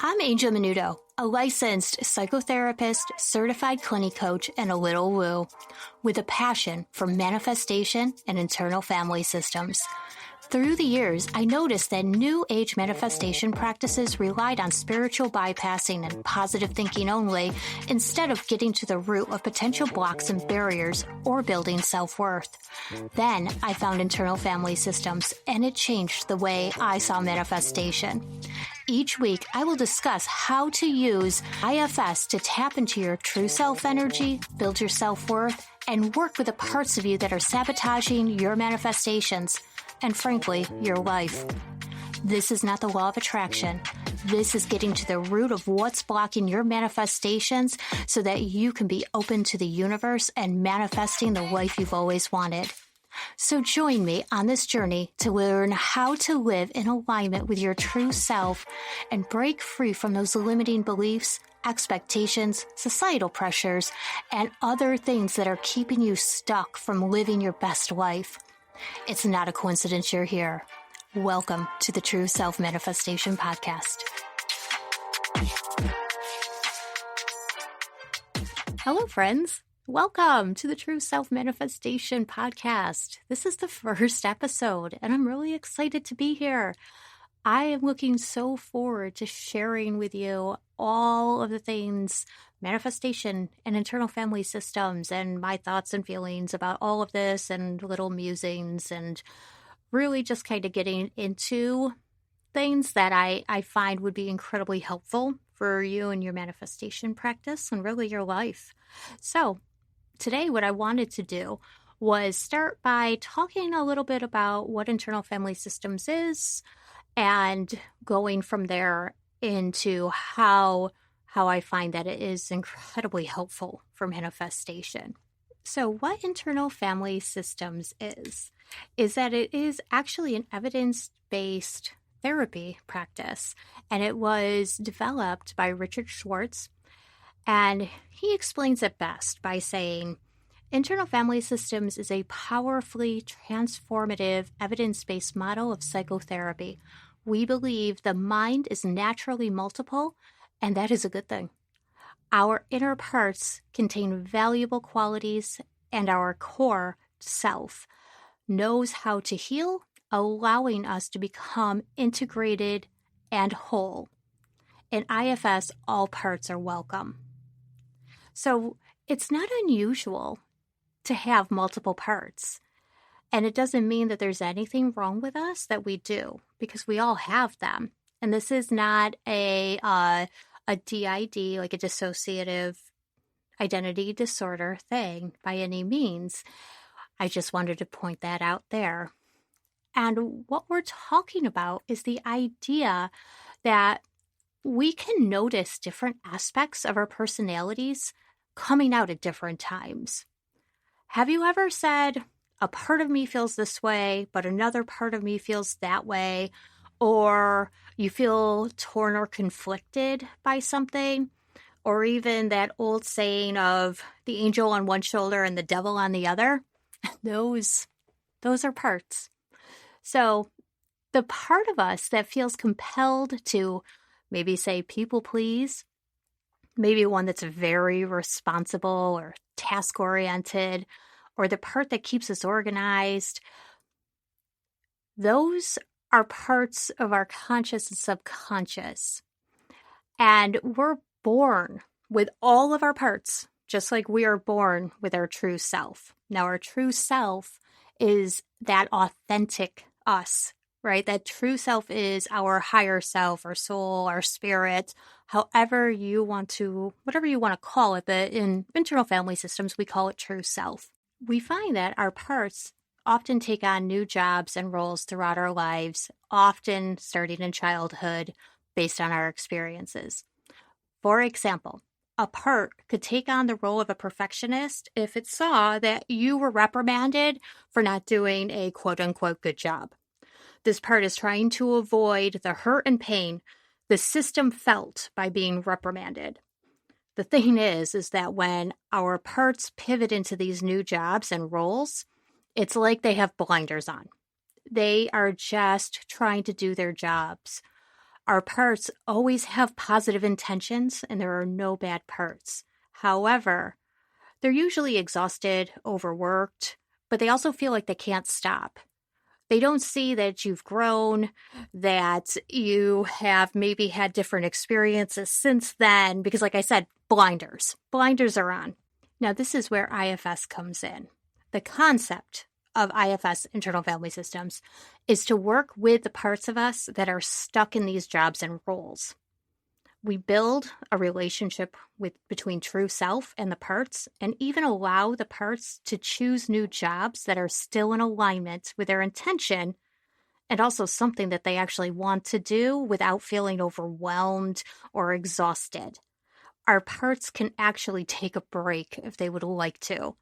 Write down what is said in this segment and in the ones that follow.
I'm Angel Menudo, a licensed psychotherapist, certified clinic coach, and a little woo, with a passion for manifestation and internal family systems. Through the years, I noticed that New Age manifestation practices relied on spiritual bypassing and positive thinking only, instead of getting to the root of potential blocks and barriers or building self-worth. Then I found internal family systems, and it changed the way I saw manifestation. Each week, I will discuss how to use IFS to tap into your true self energy, build your self-worth, and work with the parts of you that are sabotaging your manifestations, and frankly, your life. This is not the law of attraction. This is getting to the root of what's blocking your manifestations so that you can be open to the universe and manifesting the life you've always wanted. So join me on this journey to learn how to live in alignment with your true self and break free from those limiting beliefs, expectations, societal pressures, and other things that are keeping you stuck from living your best life. It's not a coincidence you're here. Welcome to the True Self Manifestation Podcast. Hello, friends. Welcome to the True Self Manifestation Podcast. This is the first episode, and I'm really excited to be here. I am looking so forward to sharing with you all of the things, manifestation and internal family systems, and my thoughts and feelings about all of this, and little musings, and really just kind of getting into things that I find would be incredibly helpful for you and your manifestation practice and really your life. So today, what I wanted to do was start by talking a little bit about what internal family systems is, and going from there into how I find that it is incredibly helpful for manifestation. So what internal family systems is that it is actually an evidence-based therapy practice, and it was developed by Richard Schwartz, and he explains it best by saying, internal family systems is a powerfully transformative, evidence-based model of psychotherapy. We believe the mind is naturally multiple, and that is a good thing. Our inner parts contain valuable qualities, and our core self knows how to heal, allowing us to become integrated and whole. In IFS, all parts are welcome. So it's not unusual to have multiple parts. And it doesn't mean that there's anything wrong with us that we do, because we all have them. And this is not a DID, like a dissociative identity disorder thing by any means. I just wanted to point that out there. And what we're talking about is the idea that we can notice different aspects of our personalities coming out at different times. Have you ever said, a part of me feels this way, but another part of me feels that way, or you feel torn or conflicted by something, or even that old saying of the angel on one shoulder and the devil on the other? Those are parts. So the part of us that feels compelled to maybe say people please, maybe one that's very responsible or task-oriented, or the part that keeps us organized, those are parts of our conscious and subconscious. And we're born with all of our parts, just like we are born with our true self. Now, our true self is that authentic us, right? That true self is our higher self, our soul, our spirit, however you want to, whatever you want to call it. But in internal family systems, we call it true self. We find that our parts often take on new jobs and roles throughout our lives, often starting in childhood based on our experiences. For example, a part could take on the role of a perfectionist if it saw that you were reprimanded for not doing a quote-unquote good job. This part is trying to avoid the hurt and pain the system felt by being reprimanded. The thing is that when our parts pivot into these new jobs and roles, it's like they have blinders on. They are just trying to do their jobs. Our parts always have positive intentions and there are no bad parts. However, they're usually exhausted, overworked, but they also feel like they can't stop. They don't see that you've grown, that you have maybe had different experiences since then, because like I said, blinders. Blinders are on. Now, this is where IFS comes in. The concept of IFS, internal family systems, is to work with the parts of us that are stuck in these jobs and roles. We build a relationship between true self and the parts, and even allow the parts to choose new jobs that are still in alignment with their intention and also something that they actually want to do without feeling overwhelmed or exhausted. Our parts can actually take a break if they would like to.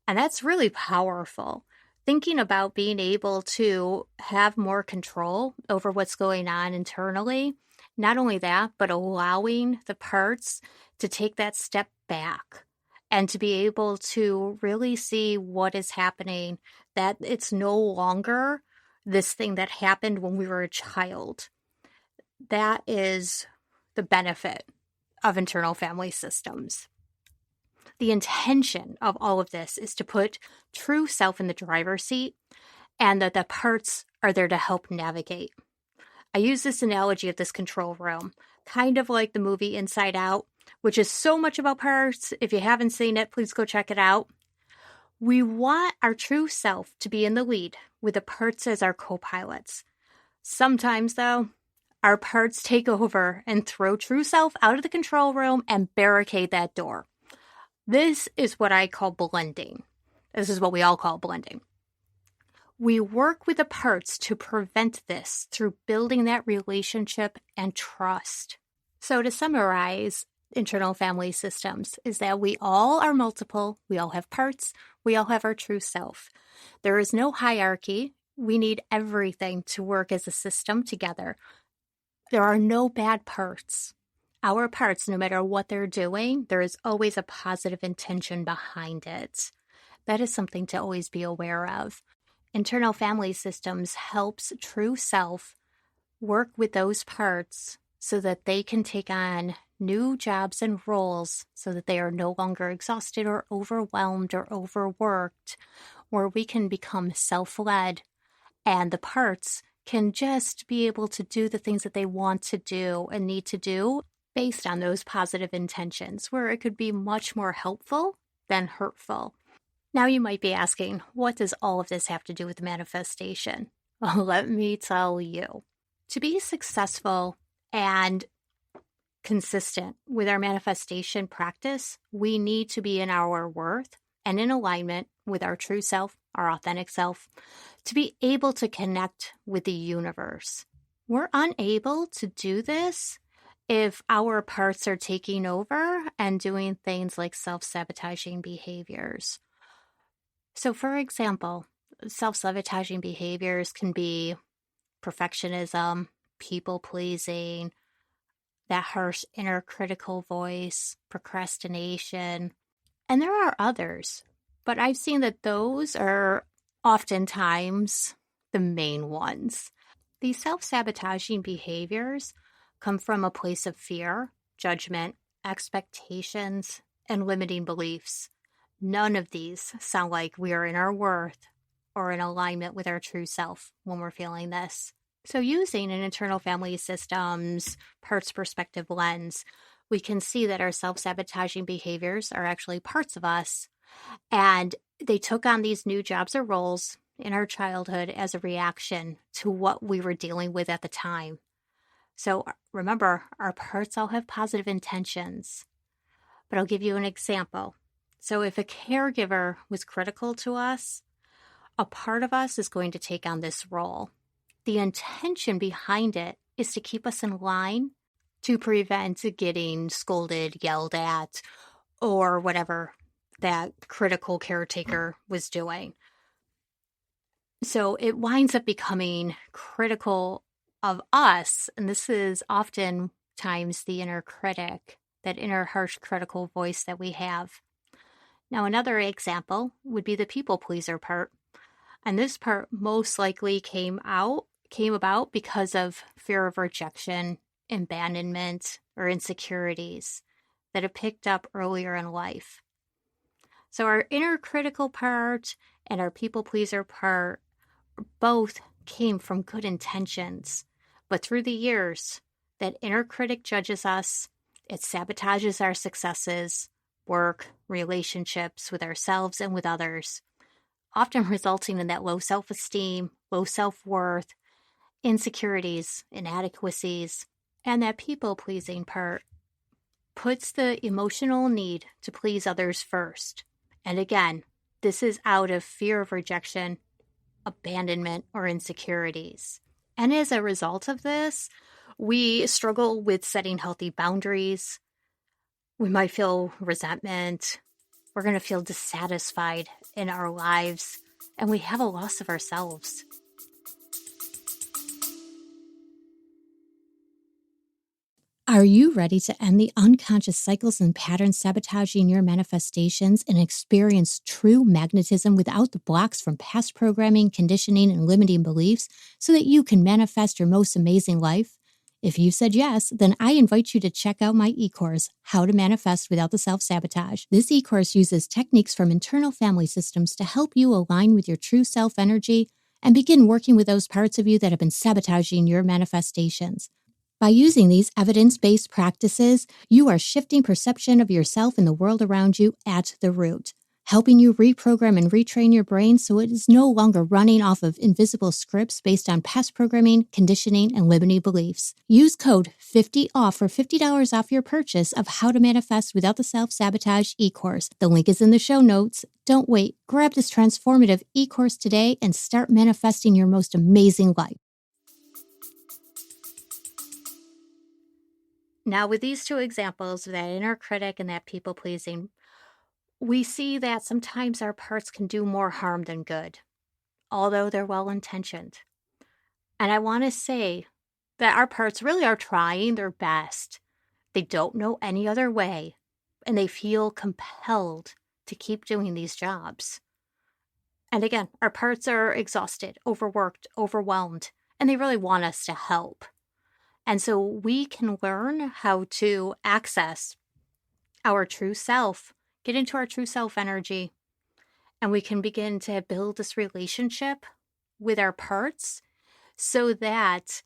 And that's really powerful. Thinking about being able to have more control over what's going on internally. Not only that, but allowing the parts to take that step back and to be able to really see what is happening, that it's no longer this thing that happened when we were a child. That is the benefit of internal family systems. The intention of all of this is to put true self in the driver's seat and that the parts are there to help navigate. I use this analogy of this control room, kind of like the movie Inside Out, which is so much about parts. If you haven't seen it, please go check it out. We want our true self to be in the lead with the parts as our co-pilots. Sometimes, though, our parts take over and throw true self out of the control room and barricade that door. This is what I call blending. This is what we all call blending. We work with the parts to prevent this through building that relationship and trust. So to summarize, internal family systems is that we all are multiple, we all have parts, we all have our true self. There is no hierarchy. We need everything to work as a system together. There are no bad parts. Our parts, no matter what they're doing, there is always a positive intention behind it. That is something to always be aware of. Internal family systems helps true self work with those parts so that they can take on new jobs and roles so that they are no longer exhausted or overwhelmed or overworked, where we can become self-led and the parts can just be able to do the things that they want to do and need to do based on those positive intentions, where it could be much more helpful than hurtful. Now you might be asking, what does all of this have to do with manifestation? Well, let me tell you. To be successful and consistent with our manifestation practice, we need to be in our worth and in alignment with our true self, our authentic self, to be able to connect with the universe. We're unable to do this if our parts are taking over and doing things like self-sabotaging behaviors. So, for example, self-sabotaging behaviors can be perfectionism, people-pleasing, that harsh inner critical voice, procrastination, and there are others. But I've seen that those are oftentimes the main ones. These self-sabotaging behaviors come from a place of fear, judgment, expectations, and limiting beliefs. None of these sound like we are in our worth or in alignment with our true self when we're feeling this. So using an internal family systems parts perspective lens, we can see that our self-sabotaging behaviors are actually parts of us, and they took on these new jobs or roles in our childhood as a reaction to what we were dealing with at the time. So remember, our parts all have positive intentions. But I'll give you an example. So if a caregiver was critical to us, a part of us is going to take on this role. The intention behind it is to keep us in line to prevent getting scolded, yelled at, or whatever that critical caretaker was doing. So it winds up becoming critical of us, and this is oftentimes the inner critic, that inner harsh critical voice that we have. Now, another example would be the people pleaser part. And this part most likely came about because of fear of rejection, abandonment, or insecurities that have picked up earlier in life. So our inner critical part and our people pleaser part both came from good intentions. But through the years, that inner critic judges us, it sabotages our successes, work, relationships with ourselves and with others, often resulting in that low self-esteem, low self-worth, insecurities, inadequacies, and that people-pleasing part puts the emotional need to please others first. And again, this is out of fear of rejection, abandonment, or insecurities. And as a result of this, we struggle with setting healthy boundaries. We might feel resentment. We're going to feel dissatisfied in our lives, and we have a loss of ourselves. Are you ready to end the unconscious cycles and patterns sabotaging your manifestations and experience true magnetism without the blocks from past programming, conditioning, and limiting beliefs so that you can manifest your most amazing life? If you said yes, then I invite you to check out my e-course, How to Manifest Without the Self-Sabotage. This e-course uses techniques from internal family systems to help you align with your true self energy and begin working with those parts of you that have been sabotaging your manifestations. By using these evidence-based practices, you are shifting perception of yourself and the world around you at the root, helping you reprogram and retrain your brain so it is no longer running off of invisible scripts based on past programming, conditioning, and limiting beliefs. Use code 50OFF for $50 off your purchase of How to Manifest Without the Self-Sabotage e-course. The link is in the show notes. Don't wait. Grab this transformative e-course today and start manifesting your most amazing life. Now, with these two examples, that inner critic and that people-pleasing, we see that sometimes our parts can do more harm than good, although they're well-intentioned. And I want to say that our parts really are trying their best. They don't know any other way, and they feel compelled to keep doing these jobs. And again, our parts are exhausted, overworked, overwhelmed, and they really want us to help. And so we can learn how to access our true self, get into our true self energy, and we can begin to build this relationship with our parts so that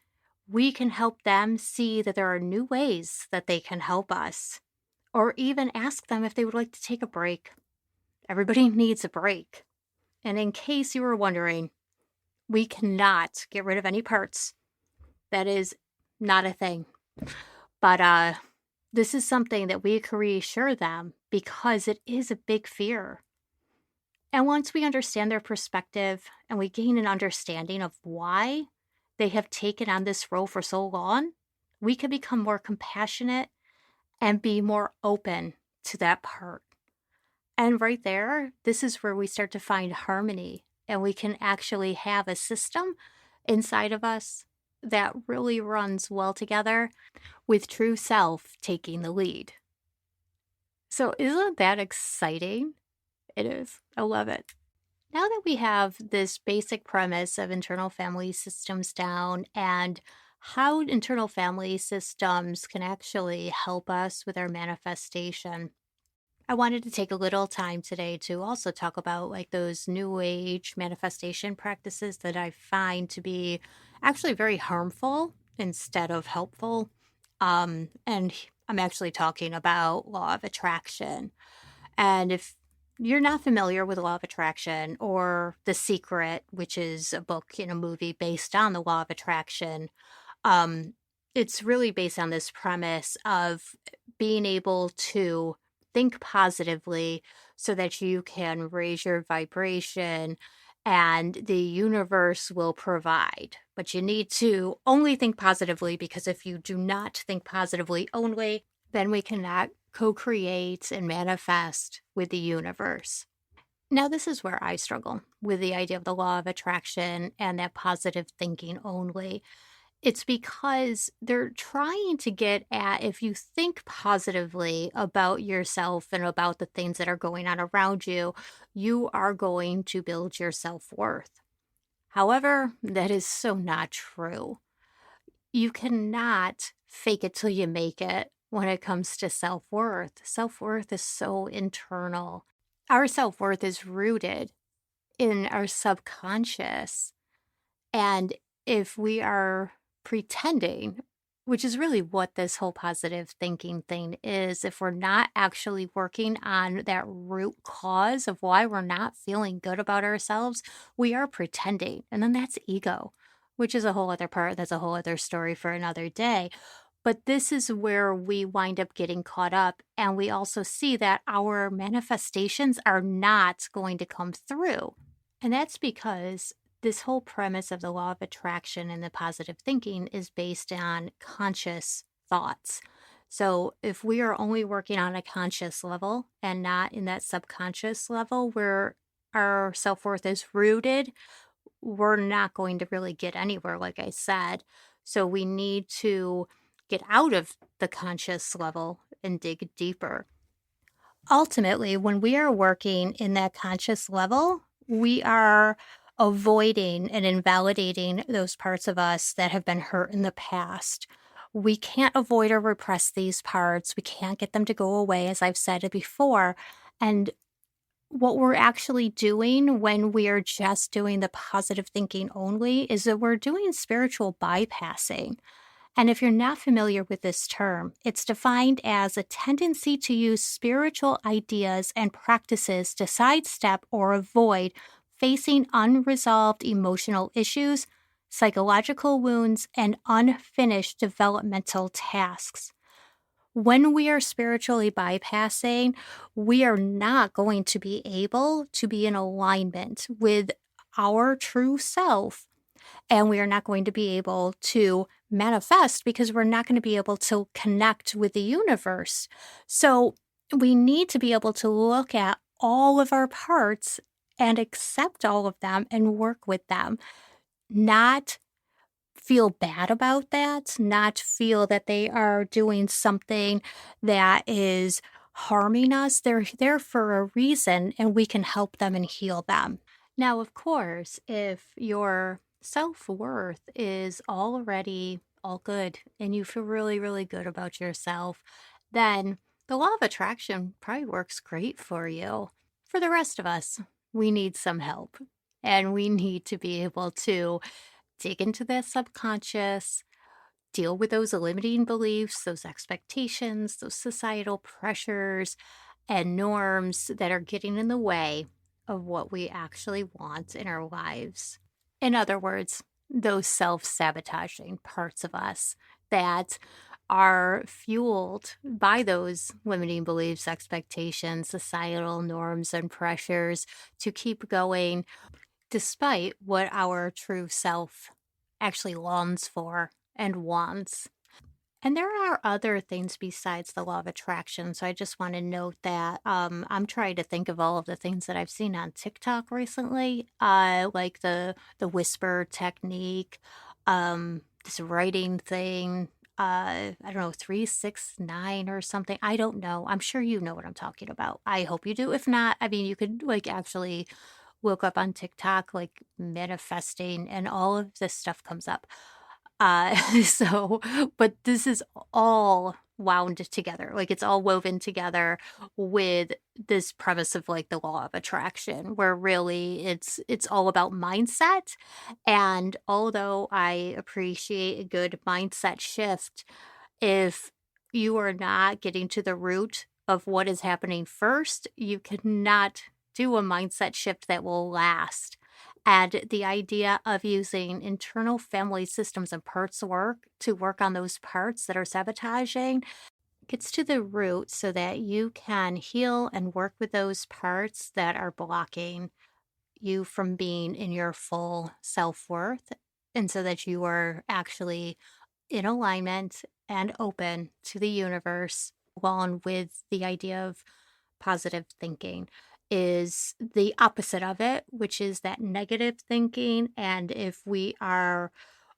we can help them see that there are new ways that they can help us, or even ask them if they would like to take a break. Everybody needs a break. And in case you were wondering, we cannot get rid of any parts. That is not a thing. But this is something that we can reassure them because it is a big fear. And once we understand their perspective and we gain an understanding of why they have taken on this role for so long, we can become more compassionate and be more open to that part. And right there, this is where we start to find harmony, and we can actually have a system inside of us that really runs well together, with true self taking the lead. So isn't that exciting? It is. I love it. Now that we have this basic premise of internal family systems down and how internal family systems can actually help us with our manifestation, I wanted to take a little time today to also talk about like those new age manifestation practices that I find to be actually very harmful instead of helpful. And I'm actually talking about law of attraction. And if you're not familiar with the law of attraction or The Secret, which is a book and a movie based on the law of attraction, um, it's really based on this premise of being able to think positively so that you can raise your vibration and the universe will provide. But you need to only think positively, because if you do not think positively only, then we cannot co-create and manifest with the universe. Now, this is where I struggle with the idea of the law of attraction and that positive thinking only. It's because they're trying to get at, if you think positively about yourself and about the things that are going on around you, you are going to build your self-worth. However, that is so not true. You cannot fake it till you make it when it comes to self-worth. Self-worth is so internal. Our self-worth is rooted in our subconscious. And if we are pretending, which is really what this whole positive thinking thing is, if we're not actually working on that root cause of why we're not feeling good about ourselves, we are pretending. And then that's ego, which is a whole other part. That's a whole other story for another day. But this is where we wind up getting caught up. And we also see that our manifestations are not going to come through. And that's because this whole premise of the law of attraction and the positive thinking is based on conscious thoughts. So if we are only working on a conscious level and not in that subconscious level where our self worth is rooted, we're not going to really get anywhere, like I said. So we need to get out of the conscious level and dig deeper. Ultimately, when we are working in that conscious level, we are avoiding and invalidating those parts of us that have been hurt in the past. We can't avoid or repress these parts. We can't get them to go away, as I've said it before. And what we're actually doing when we are just doing the positive thinking only is that we're doing spiritual bypassing. And if you're not familiar with this term, it's defined as a tendency to use spiritual ideas and practices to sidestep or avoid facing unresolved emotional issues, psychological wounds, and unfinished developmental tasks. When we are spiritually bypassing, we are not going to be able to be in alignment with our true self, and we are not going to be able to manifest because we're not going to be able to connect with the universe. So we need to be able to look at all of our parts and accept all of them and work with them, not feel bad about that, not feel that they are doing something that is harming us. They're there for a reason, and we can help them and heal them. Now, of course, if your self worth is already all good and you feel really, really good about yourself, then the law of attraction probably works great for you. For the rest of us, we need some help and we need to be able to dig into that subconscious, deal with those limiting beliefs, those expectations, those societal pressures and norms that are getting in the way of what we actually want in our lives. In other words, those self sabotaging parts of us that are fueled by those limiting beliefs, expectations, societal norms, and pressures to keep going despite what our true self actually longs for and wants. And there are other things besides the law of attraction. So I just want to note that I'm trying to think of all of the things that I've seen on TikTok recently, like the whisper technique, this writing thing. I don't know, 369 or something. I don't know. I'm sure you know what I'm talking about. I hope you do. If not, I mean, you could like actually look up on TikTok, like manifesting, and all of this stuff comes up. So, but this is all wound together. Like it's all woven together with this premise of like the law of attraction, where really it's all about mindset. And although I appreciate a good mindset shift, if you are not getting to the root of what is happening first, you cannot do a mindset shift that will last. And the idea of using internal family systems and parts work to work on those parts that are sabotaging gets to the root so that you can heal and work with those parts that are blocking you from being in your full self worth. And so that you are actually in alignment and open to the universe, along with the idea of positive thinking is the opposite of it, which is that negative thinking. And if we are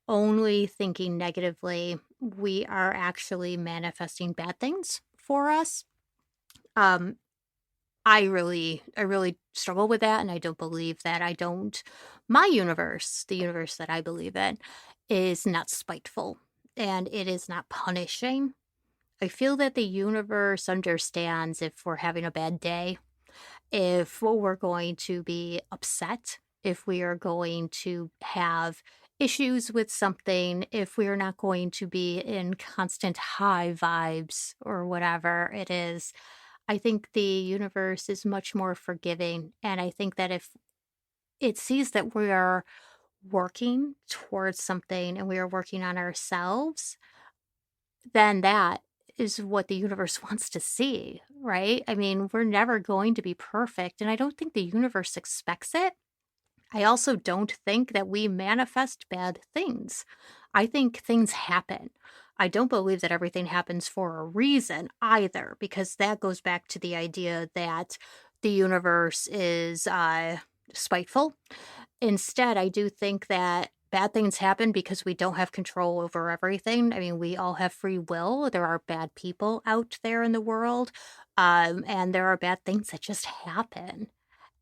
only thinking negatively, we are actually manifesting bad things for us. Um, I really struggle with that, and I don't believe that. I don't. My universe, the universe that I believe in, is not spiteful. and it is not punishing. I feel that the universe understands if we're having a bad day, if we're going to be upset, if we are going to have issues with something, if we are not going to be in constant high vibes or whatever it is. I think the universe is much more forgiving. And I think that if it sees that we are working towards something and we are working on ourselves, then that is what the universe wants to see, right? I mean, we're never going to be perfect, and I don't think the universe expects it. I also don't think that we manifest bad things. I think things happen. I don't believe that everything happens for a reason either, because that goes back to the idea that the universe is spiteful. Instead, I do think that bad things happen because we don't have control over everything. I mean, we all have free will. There are bad people out there in the world, and there are bad things that just happen.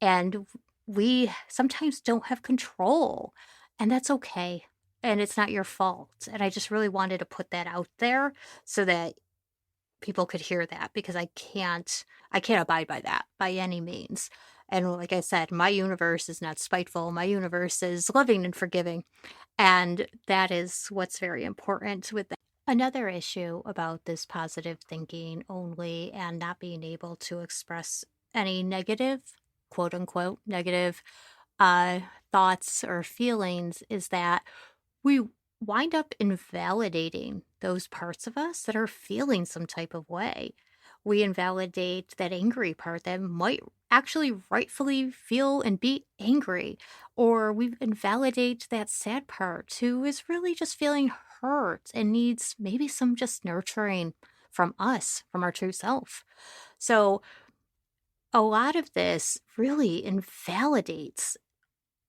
And we sometimes don't have control, and that's okay. And it's not your fault. And I just really wanted to put that out there so that people could hear that, because I can't abide by that by any means. And like I said, my universe is not spiteful. My universe is loving and forgiving. And that is what's very important with that. Another issue about this positive thinking only and not being able to express any negative, quote unquote, negative uh, thoughts or feelings is that we wind up invalidating those parts of us that are feeling some type of way. We invalidate that angry part that might actually rightfully feel and be angry, or we invalidate that sad part who is really just feeling hurt and needs maybe some just nurturing from us, from our true self. So, a lot of this really invalidates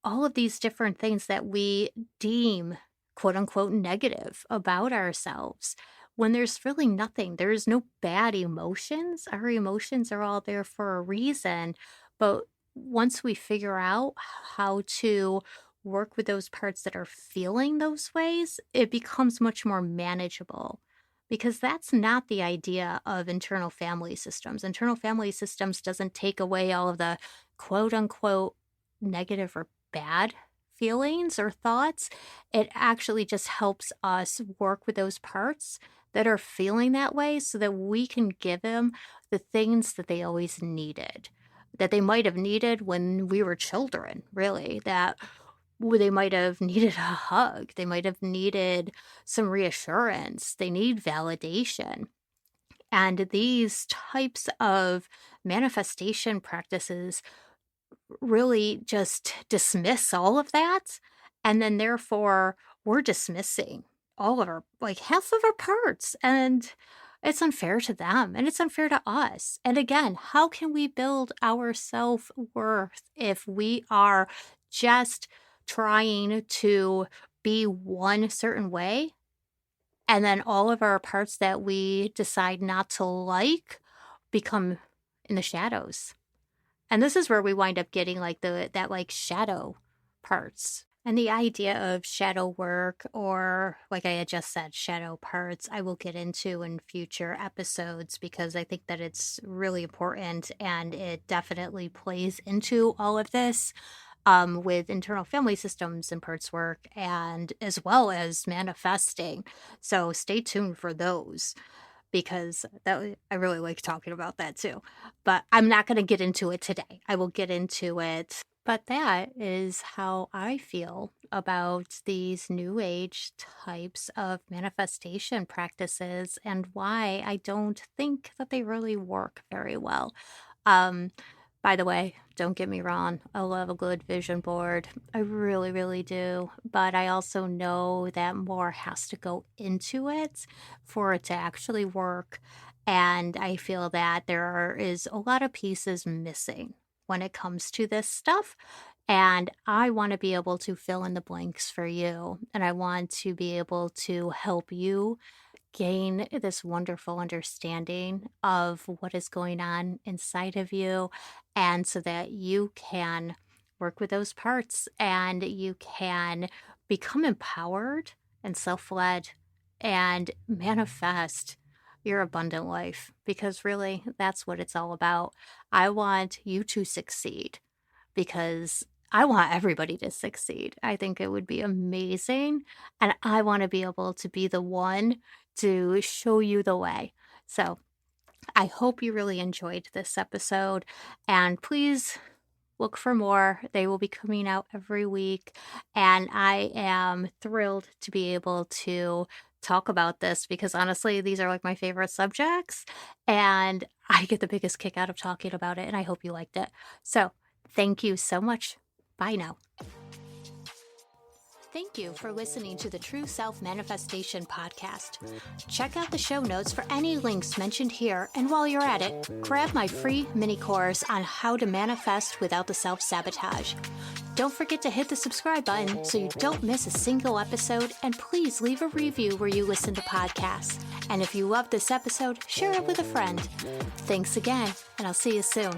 all of these different things that we deem quote unquote negative about ourselves when there's really nothing. There's no bad emotions. Our emotions are all there for a reason. But once we figure out how to work with those parts that are feeling those ways, it becomes much more manageable. Because that's not the idea of internal family systems. Internal family systems doesn't take away all of the quote unquote negative or bad feelings or thoughts. It actually just helps us work with those parts that are feeling that way so that we can give them the things that they always needed, that they might have needed when we were children, really, that they might have needed a hug, they might have needed some reassurance, they need validation. And these types of manifestation practices really just dismiss all of that. And then therefore, we're dismissing all of our, like half of our parts. And it's unfair to them and it's unfair to us. And again, how can we build our self worth if we are just trying to be one certain way? And then all of our parts that we decide not to like become in the shadows. And this is where we wind up getting like that like shadow parts. And the idea of shadow work, or like I had just said, shadow parts, I will get into in future episodes because I think that it's really important and it definitely plays into all of this with internal family systems and parts work, and as well as manifesting. So stay tuned for those because I really like talking about that too. But I'm not going to get into it today. I will get into it. But that is how I feel about these new age types of manifestation practices and why I don't think that they really work very well. Um, by the way, don't get me wrong, I love a good vision board. I really, really do. But I also know that more has to go into it for it to actually work. And I feel that is a lot of pieces missing when it comes to this stuff. And I want to be able to fill in the blanks for you. And I want to be able to help you gain this wonderful understanding of what is going on inside of you, and so that you can work with those parts and you can become empowered and self led and manifest your abundant life, because really that's what it's all about. I want you to succeed because I want everybody to succeed. I think it would be amazing. And I want to be able to be the one to show you the way. So I hope you really enjoyed this episode. And please look for more. They will be coming out every week. And I am thrilled to be able to talk about this because honestly, these are like my favorite subjects. And I get the biggest kick out of talking about it. And I hope you liked it. So thank you so much. Bye now. Thank you for listening to the True Self Manifestation Podcast. Check out the show notes for any links mentioned here, and while you're at it, grab my free mini course on how to manifest without the self-sabotage. Don't forget to hit the subscribe button so you don't miss a single episode, and please leave a review where you listen to podcasts. And if you love this episode, share it with a friend. Thanks again, and I'll see you soon.